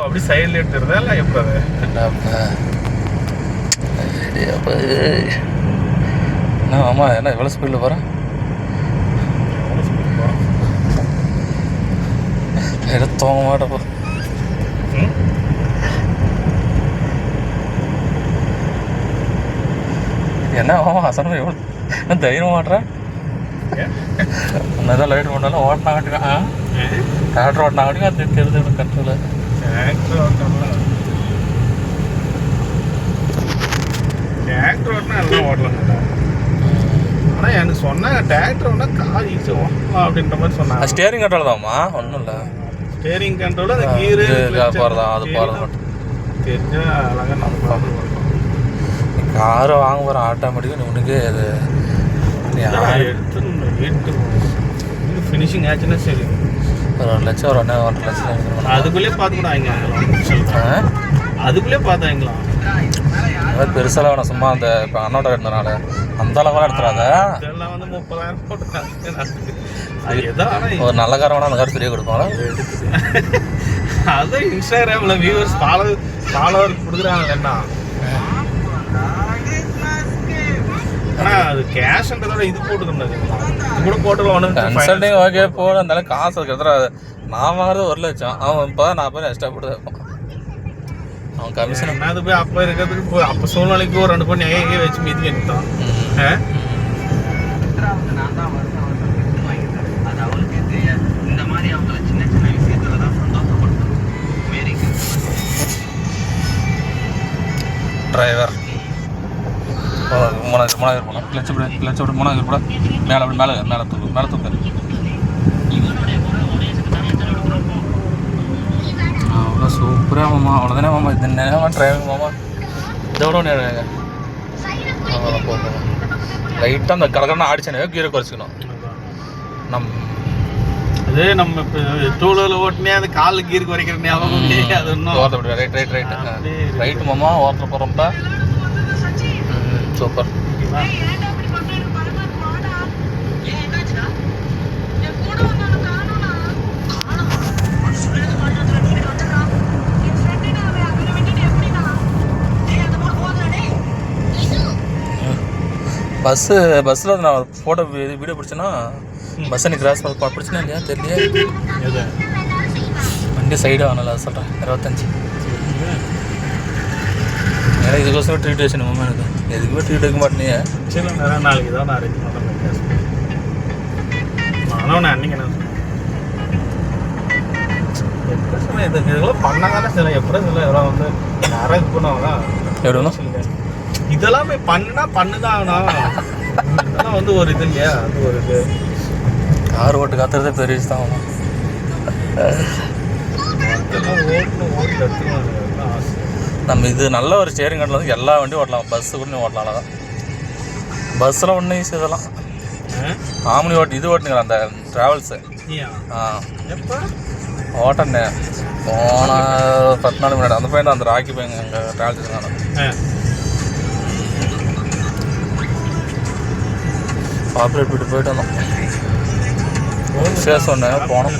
அப்படி சைடில் எடுத்துருதா இல்லை எப்போ என்ன ஆமா என்ன எவ்வளோ ஸ்பீடில் போகிறேன் எடுத்து தூங்க மாட்டப்போ என்ன ஆமாம் அசனம் எவ்வளோ தைரியம் மாட்டுறேன் ஒன்றதான் லைட் பண்ணாலும் ஓட்டினாங்கட்டுக்கா டிராக்டர் ஓட்டினாங்கட்டுக்கா அது தெரிஞ்சு கண்ட்ரோல் டிராக்டர் ஓட்டினா எல்லாம் ஓடலாங்க ஆனால் எனக்கு சொன்னாங்க டிராக்டர் ஓட்டினா கார் ஈஸியாக ஓட்டலாம் அப்படின்ற மாதிரி சொன்னாங்க ஸ்டேரிங் கண்ட்ரோல் தான்மா ஒன்றும் இல்லை ஸ்டேரிங் கண்ட்ரோல் அந்த கீரு போகிறதா அது போகிறது மட்டும் தெரிஞ்சா அழகாக நம்ம காரை வாங்க போகிற ஆட்டோமேட்டிக்காக உனக்கே அது எடுத்து வீட்டு ஃபினிஷிங் ஆச்சுன்னா சரி ஒரு 1 லட்சம் ஒரு 1.5 லட்சம் அதுக்குள்ளேயே பார்த்துக்கூடாங்க அதுக்குள்ளேயே பார்த்தாங்களா அது பெருசாக வேணும் சும்மா அந்த இப்போ அண்ணோட இருந்தனால அந்த அளவுலாம் எடுத்துறாங்க இதெல்லாம் வந்து 30,000 போட்டுருக்காங்க அது எதோ ஒரு நல்ல காரம் வேணா அந்த கார் பெரிய கொடுப்பாங்களா அதுதான் இன்ஸ்டாகிராமில் வியூவர்ஸ் ஃபாலோவர் கொடுக்குறாங்கல்லண்ணா ஆனால் அது கேஷ்ன்றதோட இது போட்டுக்கணும் இது கூட போட்டுக்கலாம் ஒன்று கன்சல்டிங் ஓகே போட இருந்தாலும் காசு இருக்கிறது நான் வாங்குறது 1 லட்சம் அவன் இப்போ 40,000 எக்ஸ்ட்ரா போட்டு அவன் கமிஷன் என்ன அது போய் அப்போ இருக்கிறதுக்கு போய் அப்போ சூழ்நிலைக்கு ஒரு 2 பொண்ணு எங்கே வச்சு மீதி எடுத்தான் டிரைவர் மூணாயிரம் போகலாம் லட்சம் 3,000 கூட மேலே அப்படி மேலே தூக்கு அவ்வளோ சூப்பராக மாமா அவ்வளோதானே மாமா இது நேரம் டிரைவிங் மாமா இதோட அவ்வளோ போகணும் லைட்டாக அந்த கடற்கரை ஆடிச்சானே கீரை குறைச்சிக்கணும் அதே நம்ம இப்போ 2 வீலரில் ஓட்டினே அந்த காலில் கீரை குறைக்கிற ஞாபகம் அது இன்னும் ஓரத்தை ரைட்டு மாமா ஓரத்தில் போகிறோம்ப்பா சூப்பர் பஸ்ஸில் நான் ஃபோட்டோ வீடியோ பிடிச்சேன்னா பஸ்ஸை நீ கிராஸ் பிடிச்சினா இல்லையா தெரியலையா வண்டி சைடு ஆனல அது சொல்கிறேன் 25 ஏன்னா இதுக்கோசரம் ட்ரீட் வச்சு நம்ம எனக்கு எதுக்குமே ட்ரீட் வைக்க மாட்டேனே சரி நாளைக்கு தான் நான் அரேஞ்ச் பண்ணுறேன் நானும் நான் அன்றைக்கி என்ன சொன்னேன் இதெல்லாம் பண்ணால் தானே சில எப்படி சில இதெல்லாம் வந்து யாராவது இது பண்ணுவாங்களா எப்படின்னா இதெல்லாம் போய் பண்ணுதான் இதெல்லாம் வந்து ஒரு இது இல்லையா அது ஒரு இது கார் ஓட்டு காத்துறதே பெரிய விஷயம் தான் ஆகும் ஓட்டு கற்றுக்கணும் ஆசை நம்ம இது நல்ல ஒரு ஸ்டேரிங் கண்ட்ரோல் வந்து எல்லா வண்டியும் ஓட்டலாம் பஸ்ஸு கூட நீ ஓட்டலாம் அழகாக பஸ்ஸில் ஒன்றும் ஈஸி இதெல்லாம் ஆம்னி இது ஓட்டுனுங்களா அந்த ட்ராவல்ஸு எப்போ ஓட்டண்ணே போன 10 நாள் முன்னாடி அந்த பையன் தான் அந்த ராக்கி பையன் அங்கே ட்ராவல்ஸ் இருக்காங்க ஆப்ரேட் போயிட்டு வந்தோம் ஃபேஸ் ஒன்று போனோம்